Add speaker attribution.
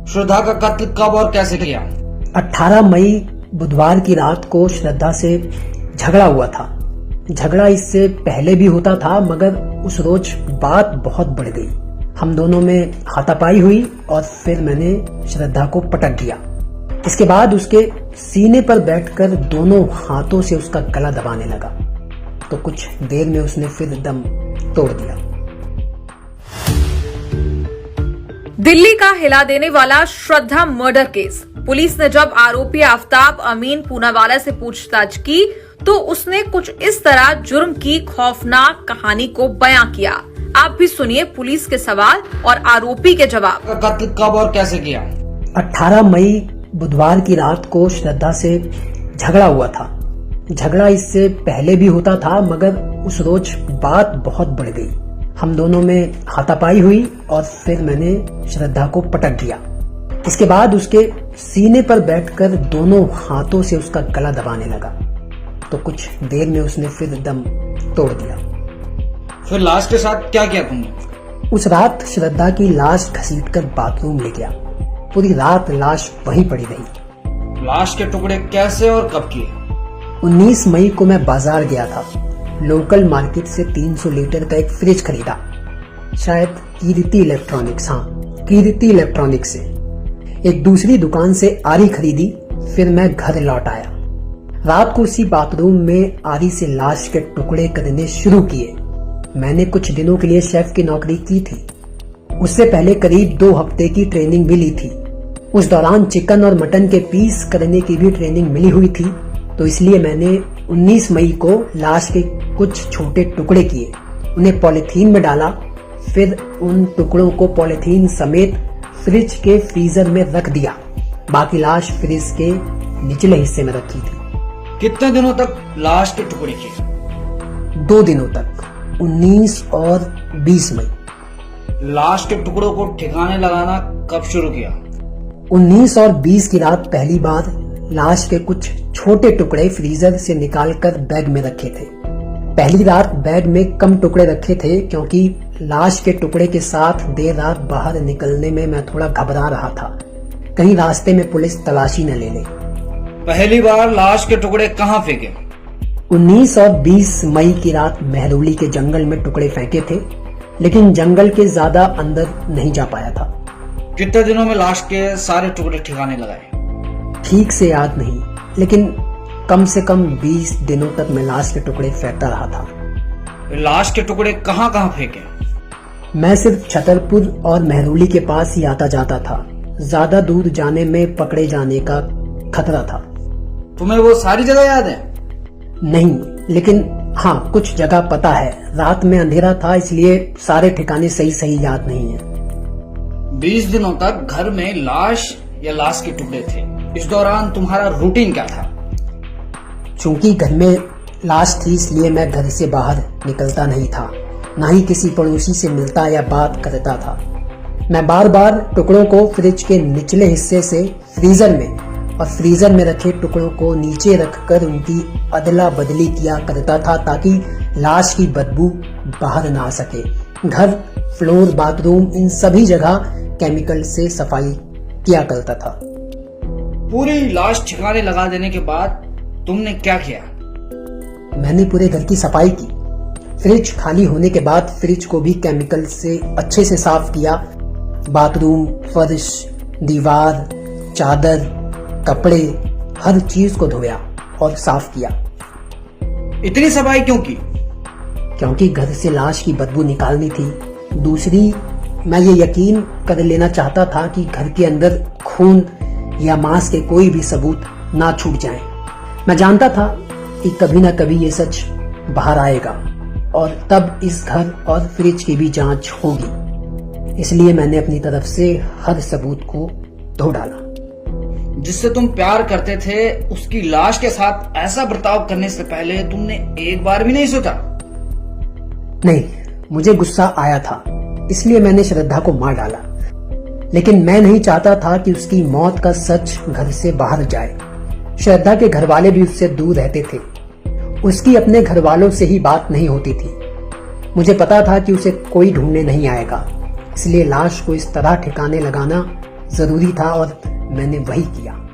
Speaker 1: श्रद्धा का कत्ल कब और कैसे किया?
Speaker 2: 18 मई बुधवार की रात को श्रद्धा से झगड़ा हुआ था। झगड़ा इससे पहले भी होता था, मगर उस रोज बात बहुत बढ़ गई। हम दोनों में हाथापाई हुई और फिर मैंने श्रद्धा को पटक दिया। इसके बाद उसके सीने पर बैठकर दोनों हाथों से उसका गला दबाने लगा, तो कुछ देर में उसने फिर दम तोड़ दिया।
Speaker 3: दिल्ली का हिला देने वाला श्रद्धा मर्डर केस। पुलिस ने जब आरोपी आफ्ताब अमीन पूनावाला से पूछताछ की तो उसने कुछ इस तरह जुर्म की खौफनाक कहानी को बयां किया। आप भी सुनिए पुलिस के सवाल और आरोपी के जवाब।
Speaker 1: का कत्ल कब और कैसे किया?
Speaker 2: 18 मई बुधवार की रात को श्रद्धा से झगड़ा हुआ था। झगड़ा इससे पहले भी होता था, मगर उस रोज बात बहुत बढ़ गई। हम दोनों में हाथापाई हुई और फिर मैंने श्रद्धा को पटक दिया। इसके बाद उसके सीने पर बैठकर दोनों हाथों से उसका गला दबाने लगा, तो कुछ देर में उसने फिर दम तोड़ दिया।
Speaker 1: फिर लाश के साथ क्या किया तुमने?
Speaker 2: उस रात श्रद्धा की लाश घसीटकर बाथरूम ले गया। पूरी रात लाश वहीं पड़ी रही।
Speaker 1: लाश के टुकड़े कैसे और कब किए?
Speaker 2: 19 मई को मैं बाजार गया था। लोकल मार्केट से 300 लीटर का एक फ्रिज खरीदा, शायद कीर्ति इलेक्ट्रॉनिक्स, कीर्ति इलेक्ट्रॉनिक्स से। एक दूसरी दुकान से आरी खरीदी, फिर मैं घर लौट आया। रात को उसी बाथरूम में आरी से लाश के टुकड़े करने शुरू किए। मैंने कुछ दिनों के लिए शेफ की नौकरी की थी। उससे पहले करीब 2 हफ्ते की ट्रेनिंग भी ली थी। उस दौरान चिकन और मटन के पीस करने की भी ट्रेनिंग मिली हुई थी, तो इसलिए मैंने 19 मई को लाश के कुछ छोटे टुकड़े किए, उन्हें पॉलीथीन में डाला, फिर उन टुकड़ों को पॉलीथीन समेत फ्रिज के फ्रीजर में रख दिया। बाकी लाश फ्रिज के निचले हिस्से में रखी थी।
Speaker 1: कितने दिनों तक लाश के टुकड़े किए?
Speaker 2: 2 दिनों तक, 19 और 20 मई।
Speaker 1: लाश के टुकड़ों को ठिकाने लगाना कब शुरू किया?
Speaker 2: 19 और 20 की रात पहली बार लाश के कुछ छोटे टुकड़े फ्रीजर से निकालकर बैग में रखे थे। पहली रात बैग में कम टुकड़े रखे थे, क्योंकि लाश के टुकड़े के साथ देर रात बाहर निकलने में मैं थोड़ा घबरा रहा था, कहीं रास्ते में पुलिस तलाशी न ले ले।
Speaker 1: पहली बार लाश के टुकड़े कहाँ फेंके?
Speaker 2: 19 और 20 मई की रात महरौली के जंगल में टुकड़े फेंके थे, लेकिन जंगल के ज्यादा अंदर नहीं जा पाया था।
Speaker 1: कितने दिनों में लाश के सारे टुकड़े ठिकाने लगाए?
Speaker 2: ठीक से याद नहीं, लेकिन कम से कम 20 दिनों तक मैं लाश के टुकड़े फेंकता रहा था।
Speaker 1: लाश के टुकड़े कहाँ कहाँ फेंके?
Speaker 2: मैं सिर्फ छतरपुर और महरौली के पास ही आता जाता था। ज्यादा दूर जाने में पकड़े जाने का खतरा था।
Speaker 1: तुम्हें वो सारी जगह याद है?
Speaker 2: नहीं, लेकिन हाँ, कुछ जगह पता है। रात में अंधेरा था, इसलिए सारे ठिकाने सही याद नहीं है।
Speaker 1: 20 दिनों तक घर में लाश या लाश के टुकड़े थे। इस दौरान तुम्हारा रूटीन क्या था?
Speaker 2: चूंकि घर में लाश थी, इसलिए मैं घर से बाहर निकलता नहीं था, ना ही किसी पड़ोसी से मिलता या बात करता था। मैं बार बार टुकड़ों को फ्रिज के निचले हिस्से से फ्रीजर में और फ्रीजर में रखे टुकड़ों को नीचे रखकर उनकी अदला बदली किया करता था, ताकि लाश की बदबू बाहर ना आ सके। घर, फ्लोर, बाथरूम, इन सभी जगह केमिकल से सफाई किया करता था।
Speaker 1: पूरी लाश ठिकाने लगा देने के बाद तुमने क्या किया?
Speaker 2: मैंने पूरे घर की सफाई की। फ्रिज खाली होने के बाद फ्रिज को भी केमिकल से अच्छे से साफ किया। बाथरूम, फर्श, दीवार, चादर, कपड़े, हर चीज को धोया और साफ किया।
Speaker 1: इतनी सफाई क्यों की?
Speaker 2: क्योंकि घर से लाश की बदबू निकालनी थी। दूसरी, मैं ये यकीन कर लेना चाहता था कि घर के अंदर खून या मांस के कोई भी सबूत ना छूट जाएं। मैं जानता था कि कभी ना कभी ये सच बाहर आएगा और तब इस घर और फ्रिज की भी जांच होगी। इसलिए मैंने अपनी तरफ से हर सबूत को धो डाला।
Speaker 1: जिससे तुम प्यार करते थे, उसकी लाश के साथ ऐसा बर्ताव करने से पहले तुमने एक बार भी नहीं सोचा?
Speaker 2: नहीं, मुझे गुस्सा आया था, इसलिए मैंने श्रद्धा को मार डाला। लेकिन मैं नहीं चाहता था कि उसकी मौत का सच घर से बाहर जाए। श्रद्धा के घर वाले भी उससे दूर रहते थे। उसकी अपने घर वालों से ही बात नहीं होती थी। मुझे पता था कि उसे कोई ढूंढने नहीं आएगा, इसलिए लाश को इस तरह ठिकाने लगाना जरूरी था और मैंने वही किया।